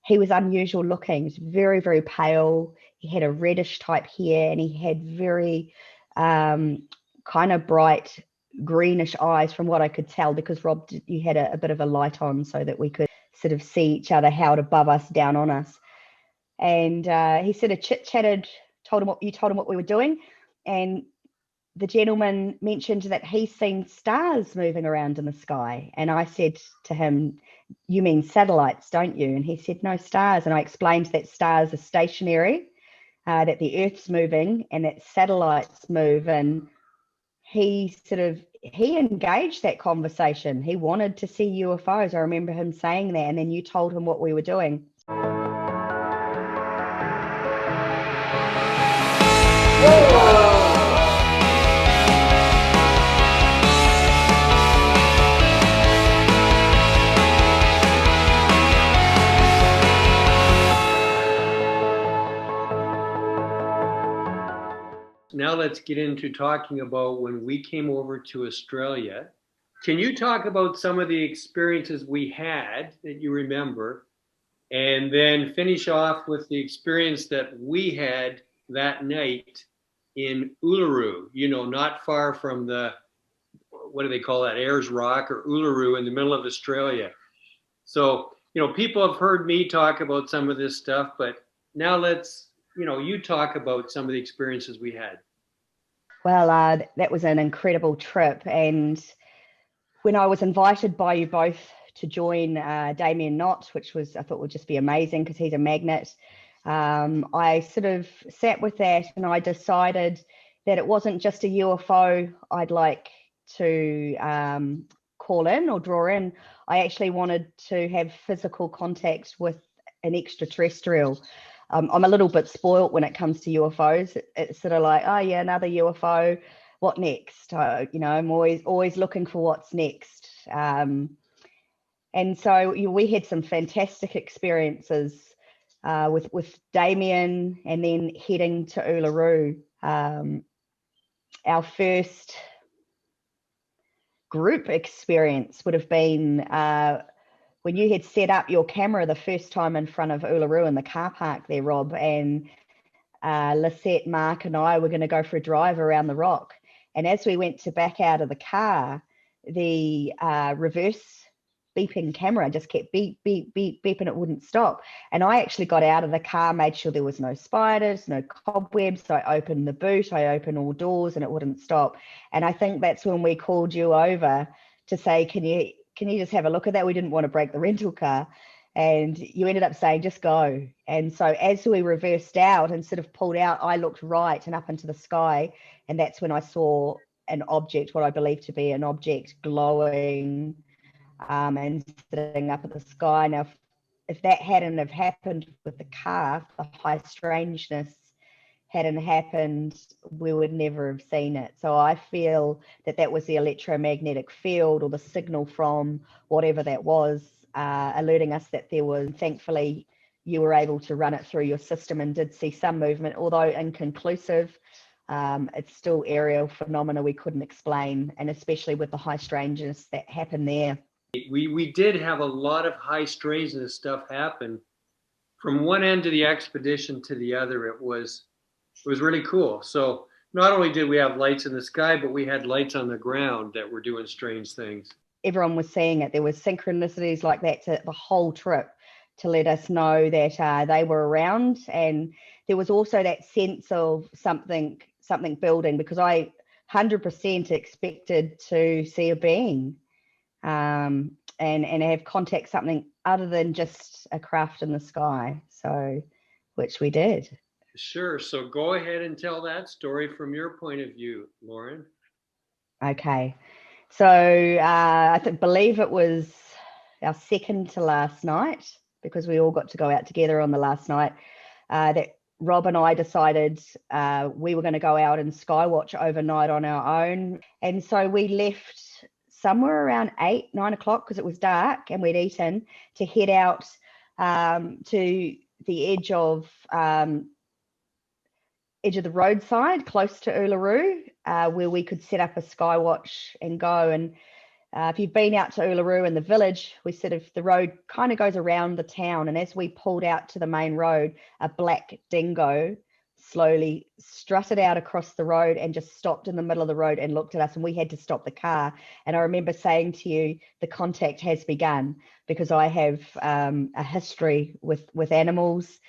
he was unusual looking. He was very, very pale. He had a reddish type hair, and he had very kind of bright greenish eyes from what I could tell, because Rob, you had a bit of a light on so that we could sort of see each other held above us, down on us. And he sort of chit-chatted, told him what we were doing. And the gentleman mentioned that he's seen stars moving around in the sky. And I said to him, you mean satellites, don't you? And he said, no, stars. And I explained that stars are stationary, that the Earth's moving and that satellites move. And he engaged that conversation. He wanted to see UFOs. I remember him saying that. And then you told him what we were doing. Now let's get into talking about when we came over to Australia. Can you talk about some of the experiences we had that you remember, and then finish off with the experience that we had that night in Uluru, not far from what do they call that, Ayers Rock or Uluru in the middle of Australia. So, people have heard me talk about some of this stuff, but now let's, you talk about some of the experiences we had. Well, that was an incredible trip. And when I was invited by you both to join Damien Knott, which I thought would just be amazing because he's a magnet, I sort of sat with that, and I decided that it wasn't just a UFO I'd like to call in or draw in. I actually wanted to have physical contact with an extraterrestrial. I'm a little bit spoilt when it comes to UFOs. It's sort of like, oh yeah, another UFO. What next? I'm always looking for what's next. And so we had some fantastic experiences with Damien, and then heading to Uluru. Our first group experience would have been when you had set up your camera the first time in front of Uluru in the car park there, Rob, and Lisette, Mark and I were going to go for a drive around the rock. And as we went to back out of the car, the reverse beeping camera just kept beep, beep, beep, beep, and it wouldn't stop. And I actually got out of the car, made sure there was no spiders, no cobwebs. So I opened the boot, I opened all doors, and it wouldn't stop. And I think that's when we called you over to say, can you just have a look at that? We didn't want to break the rental car. And you ended up saying, just go. And so as we reversed out and sort of pulled out, I looked right and up into the sky. And that's when I saw an object, what I believe to be an object, glowing and sitting up at the sky. Now, if that hadn't have happened with the car, the high strangeness hadn't happened, we would never have seen it. So I feel that was the electromagnetic field or the signal from whatever that was, alerting us that there was. Thankfully, you were able to run it through your system and did see some movement, although inconclusive. It's still aerial phenomena we couldn't explain, and especially with the high strangeness that happened there. We did have a lot of high strangeness stuff happen from one end of the expedition to the other. It was really cool. So not only did we have lights in the sky, but we had lights on the ground that were doing strange things. Everyone was seeing it. There was synchronicities like that to the whole trip to let us know that they were around. And there was also that sense of something building, because I 100% expected to see a being and have contact something other than just a craft in the sky. So, which we did. Sure. So go ahead and tell that story from your point of view, Lauren. Okay. So I believe it was our second to last night, because we all got to go out together on the last night, that Rob and I decided we were going to go out and skywatch overnight on our own. And so we left somewhere around 8-9 o'clock, because it was dark and we'd eaten, to head out to the edge of the roadside close to Uluru, where we could set up a skywatch and go. And if you've been out to Uluru in the village, the road kind of goes around the town. And as we pulled out to the main road, a black dingo slowly strutted out across the road and just stopped in the middle of the road and looked at us, and we had to stop the car. And I remember saying to you, the contact has begun, because I have a history with animals,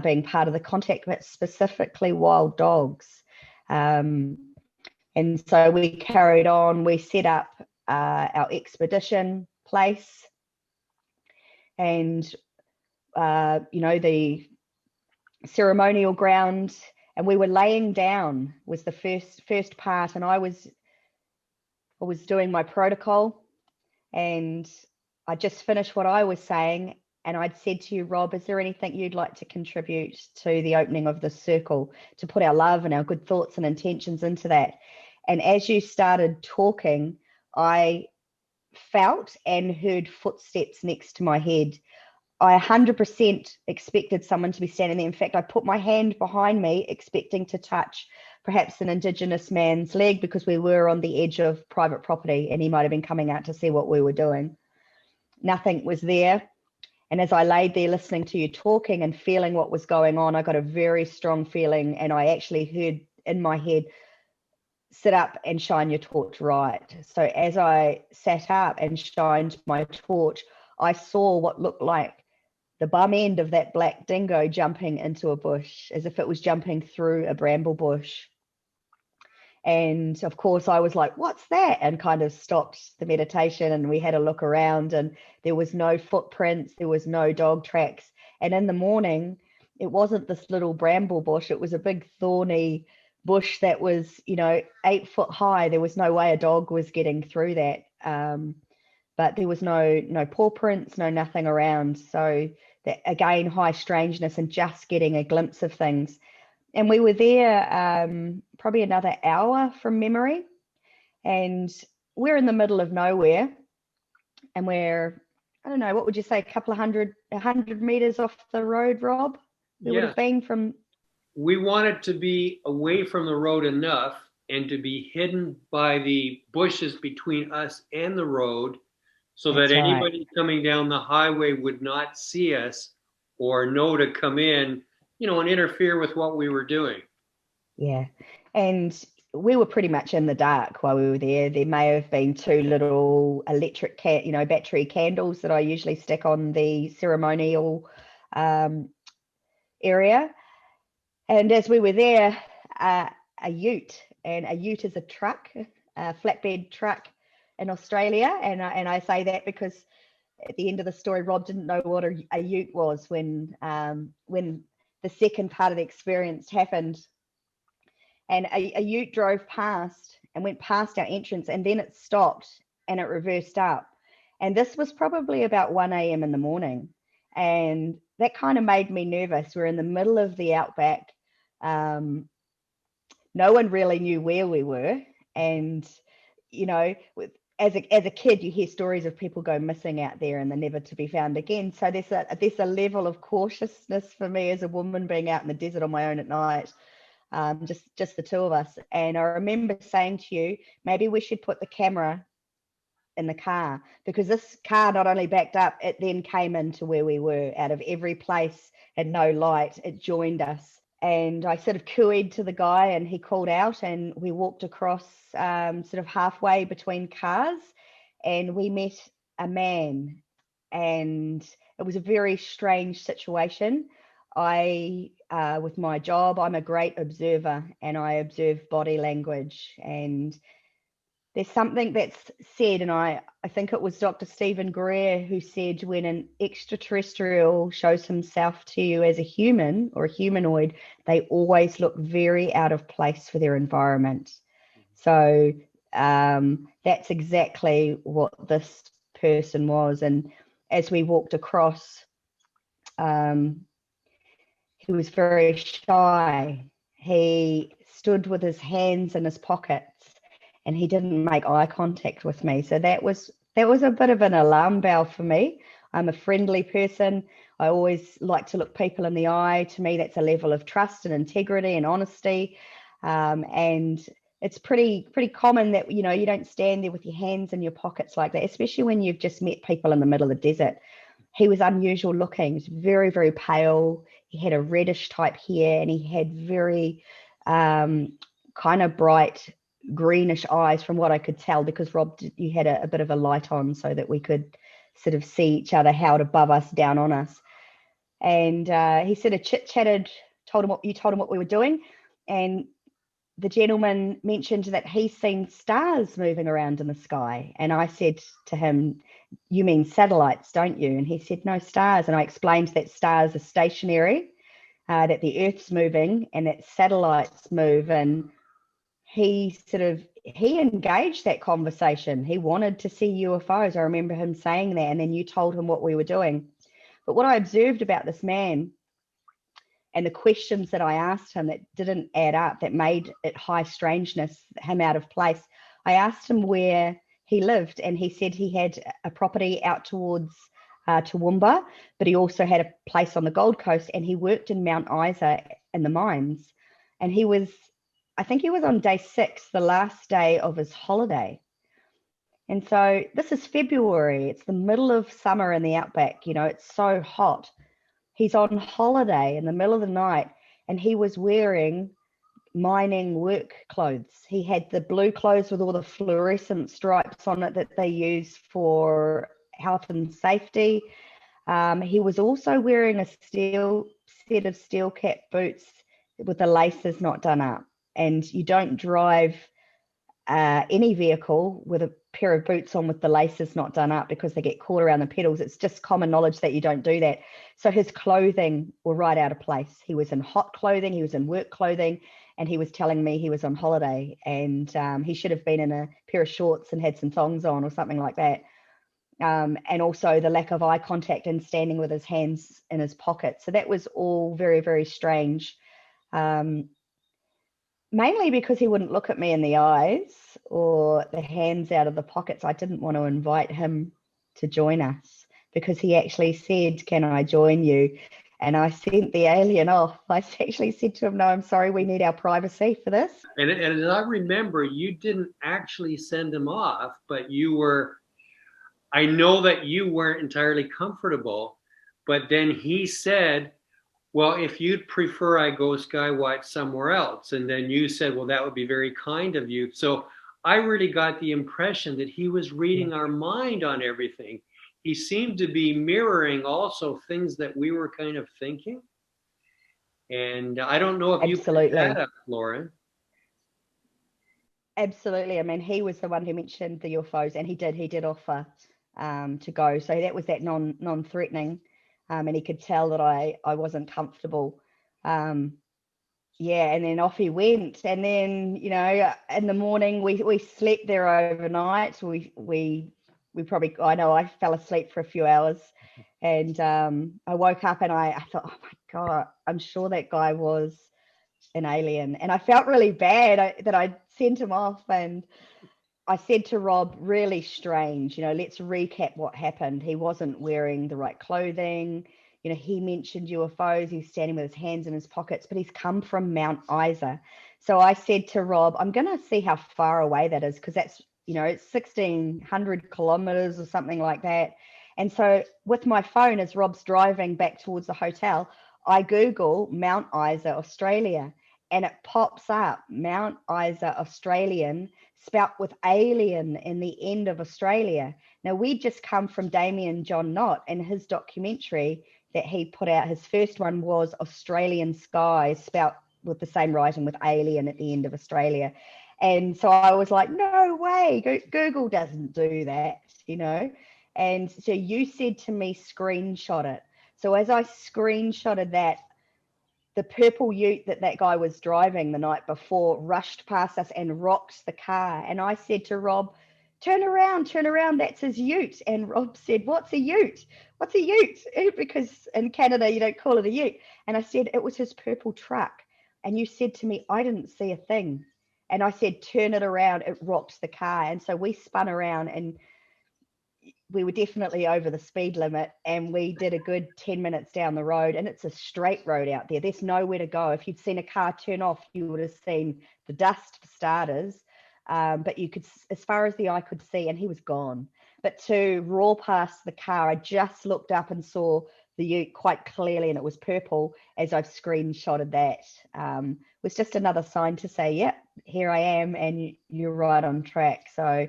being part of the contact, but specifically wild dogs. And so we carried on. We set up our expedition place, and the ceremonial ground, and we were laying down was the first part, and I was doing my protocol, and I just finished what I was saying, and I'd said to you, Rob, is there anything you'd like to contribute to the opening of this circle, to put our love and our good thoughts and intentions into that? And as you started talking, I felt and heard footsteps next to my head. I 100% expected someone to be standing there. In fact, I put my hand behind me, expecting to touch perhaps an Indigenous man's leg, because we were on the edge of private property and he might have been coming out to see what we were doing. Nothing was there. And as I laid there listening to you talking and feeling what was going on, I got a very strong feeling, and I actually heard in my head, sit up and shine your torch right. So as I sat up and shined my torch, I saw what looked like the bum end of that black dingo jumping into a bush, as if it was jumping through a bramble bush. And of course I was like, what's that? And kind of stopped the meditation, and we had a look around, and there was no footprints, there was no dog tracks. And in the morning, it wasn't this little bramble bush, it was a big thorny bush that was 8 foot high. There was no way a dog was getting through that. But there was no paw prints, no nothing around. So that, again, high strangeness and just getting a glimpse of things. And we were there probably another hour from memory, and we're in the middle of nowhere, and we're, I don't know, what would you say, a couple of 100 meters off the road, Rob? We would have been from. We wanted to be away from the road enough and to be hidden by the bushes between us and the road, so that anybody coming down the highway would not see us or know to come in, and interfere with what we were doing. Yeah. And we were pretty much in the dark while we were there. There may have been 2 little electric battery candles that I usually stick on the ceremonial area. And as we were there, a ute is a truck, a flatbed truck in Australia. And I say that because at the end of the story, Rob didn't know what a ute was when the second part of the experience happened. And a ute drove past and went past our entrance, and then it stopped and it reversed up. And this was probably about 1 a.m. in the morning. And that kind of made me nervous. We're in the middle of the outback. No one really knew where we were. And, as a kid, you hear stories of people go missing out there and they're never to be found again. So there's a level of cautiousness for me as a woman being out in the desert on my own at night, just the 2 of us. And I remember saying to you, maybe we should put the camera in the car, because this car not only backed up, it then came into where we were. Out of every place and no light, it joined us. And I sort of cooed to the guy, and he called out, and we walked across sort of halfway between cars, and we met a man. And it was a very strange situation. With my job, I'm a great observer, and I observe body language. And there's something that's said, and I think it was Dr. Stephen Greer who said, when an extraterrestrial shows himself to you as a human or a humanoid, they always look very out of place for their environment. So that's exactly what this person was. And as we walked across, he was very shy. He stood with his hands in his pockets, and he didn't make eye contact with me. So that was a bit of an alarm bell for me. I'm a friendly person. I always like to look people in the eye. To me, that's a level of trust and integrity and honesty. And it's pretty common that, you know, you don't stand there with your hands in your pockets like that, especially when you've just met people in the middle of the desert. He was unusual looking. He was very, very pale. He had a reddish type hair, and he had very kind of bright greenish eyes from what I could tell, because Rob, you had a bit of a light on so that we could sort of see each other held above us, down on us. And he sort of chit-chatted, told him what we were doing. And the gentleman mentioned that he's seen stars moving around in the sky. And I said to him, you mean satellites, don't you? And he said, no, stars. And I explained that stars are stationary, that the Earth's moving, and that satellites move. And he engaged that conversation. He wanted to see UFOs. I remember him saying that. And then you told him what we were doing. But what I observed about this man, and the questions that I asked him that didn't add up, that made it high strangeness, him out of place. I asked him where he lived, and he said he had a property out towards Toowoomba, but he also had a place on the Gold Coast, and he worked in Mount Isa in the mines. And I think he was on day 6, the last day of his holiday. And so this is February. It's the middle of summer in the outback. You know, it's so hot. He's on holiday in the middle of the night, and he was wearing mining work clothes. He had the blue clothes with all the fluorescent stripes on it that they use for health and safety. He was also wearing a set of steel cap boots with the laces not done up. And you don't drive any vehicle with a pair of boots on with the laces not done up, because they get caught around the pedals. It's just common knowledge that you don't do that. So his clothing were right out of place. He was in hot clothing, he was in work clothing, and he was telling me he was on holiday, and he should have been in a pair of shorts and had some thongs on or something like that. And also the lack of eye contact and standing with his hands in his pocket. So that was all very, very strange. Mainly because he wouldn't look at me in the eyes, or the hands out of the pockets. I didn't want to invite him to join us, because he actually said, can I join you? And I sent the alien off. I actually said to him, no, I'm sorry, we need our privacy for this. And as I remember, you didn't actually send him off, but I know that you weren't entirely comfortable, but then he said, well, if you'd prefer I go skywatch somewhere else. And then you said, well, that would be very kind of you. So I really got the impression that he was reading our mind on everything. He seemed to be mirroring also things that we were kind of thinking. And I don't know if you picked that up, Lauren. Absolutely. I mean, he was the one who mentioned the UFOs, and he did offer to go. So that was that non-threatening. And he could tell that I wasn't comfortable. Yeah, and then off he went. And then, you know, in the morning we slept there overnight. We probably, I know I fell asleep for a few hours, and I woke up and I thought, oh my God, I'm sure that guy was an alien. And I felt really bad that I sent him off. And I said to Rob, really strange, you know, let's recap what happened. He wasn't wearing the right clothing. You know, he mentioned UFOs. He's standing with his hands in his pockets, but he's come from Mount Isa. So I said to Rob, I'm going to see how far away that is, because that's, you know, it's 1,600 kilometers or something like that. And so with my phone, as Rob's driving back towards the hotel, I Google Mount Isa, Australia, and it pops up Mount Isa, Australian, spelt with alien in the end of Australia. Now, we'd just come from Damien John Knott and his documentary that he put out. His first one was Australian Skies, spelt with the same writing with alien at the end of Australia. And so I was like, no way, Google doesn't do that, you know. And so you said to me, screenshot it. So as I screenshotted that, the purple ute that guy was driving the night before rushed past us and rocked the car. And I said to Rob, turn around, that's his ute. And Rob said, what's a ute? What's a ute? Because in Canada, you don't call it a ute. And I said, it was his purple truck. And you said to me, I didn't see a thing. And I said, turn it around, it rocked the car. And so we spun around, and we were definitely over the speed limit, and we did a good 10 minutes down the road, and it's a straight road out there. There's nowhere to go. If you'd seen a car turn off, you would have seen the dust for starters. But you could, as far as the eye could see, and he was gone. But to roar past the car, I just looked up and saw the ute quite clearly, and it was purple, as I've screenshotted that. Was just another sign to say, yep, here I am, and you're right on track. So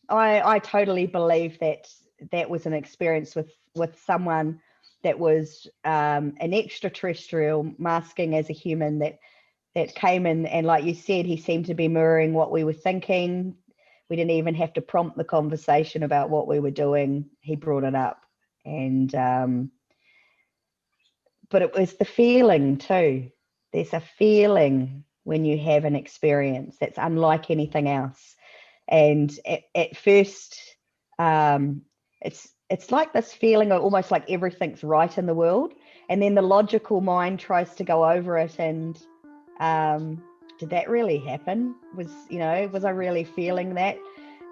I totally believe that that was an experience with someone that was an extraterrestrial masking as a human that came in, and like you said, he seemed to be mirroring what we were thinking. We didn't even have to prompt the conversation about what we were doing. He brought it up. And but it was the feeling too. There's a feeling when you have an experience that's unlike anything else. And at first, it's like this feeling of almost like everything's right in the world, and then the logical mind tries to go over it and did that really happen? Was I really feeling that?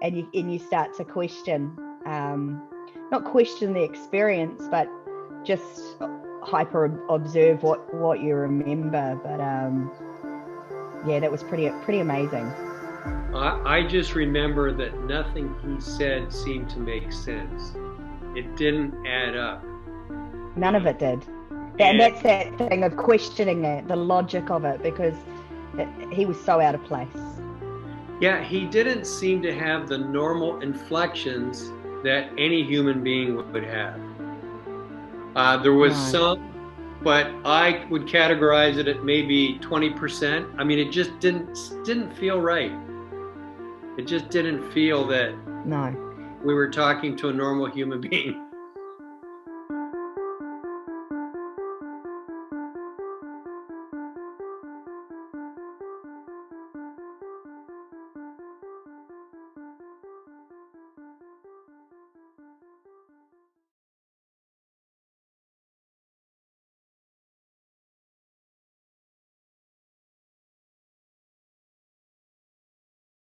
And you start to question, not question the experience, but just hyper observe what you remember. But yeah, that was pretty amazing. I just remember that nothing he said seemed to make sense. It didn't add up. None of it did. And that's that thing of questioning it, the logic of it, because he was so out of place. Yeah, he didn't seem to have the normal inflections that any human being would have. There was some, but I would categorize it at maybe 20%. I mean, it just didn't feel right. It just didn't feel that we were talking to a normal human being.